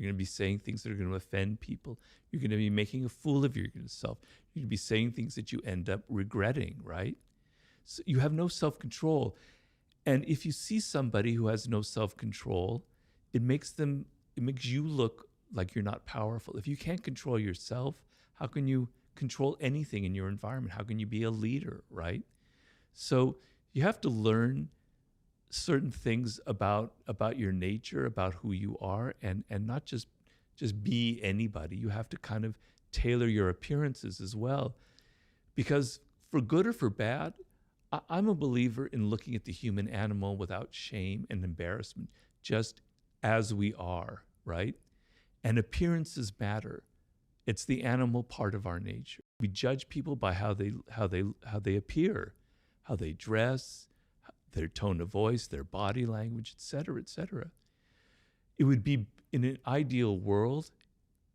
You're going to be saying things that are going to offend people. You're going to be making a fool of yourself. You're going to be saying things that you end up regretting, right? So you have no self-control. And if you see somebody who has no self-control, it makes you look like you're not powerful. If you can't control yourself, how can you control anything in your environment? How can you be a leader, right? So you have to learn certain things about your nature, about who you are, and not just be anybody. You have to kind of tailor your appearances as well, because for good or for bad, I'm a believer in looking at the human animal without shame and embarrassment, just as we are, right? And appearances matter. It's the animal part of our nature. We judge people by how they appear, how they dress, their tone of voice, their body language, et cetera, et cetera. It would be, in an ideal world,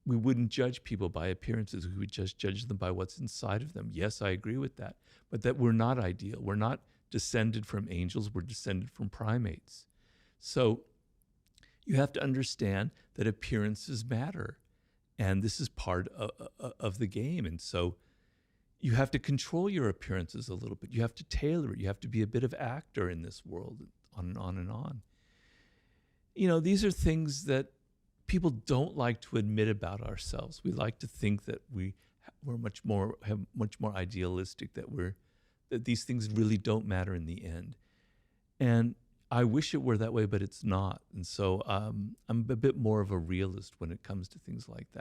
we wouldn't judge people by appearances. We would just judge them by what's inside of them. Yes, I agree with that. But that we're not ideal. We're not descended from angels. We're descended from primates. So you have to understand that appearances matter. And this is part of the game. And so you have to control your appearances a little bit. You have to tailor it. You have to be a bit of actor in this world, on and on and on. You know, these are things that people don't like to admit about ourselves. We like to think that we're much more idealistic, that these things really don't matter in the end. And I wish it were that way, but it's not. And so I'm a bit more of a realist when it comes to things like that.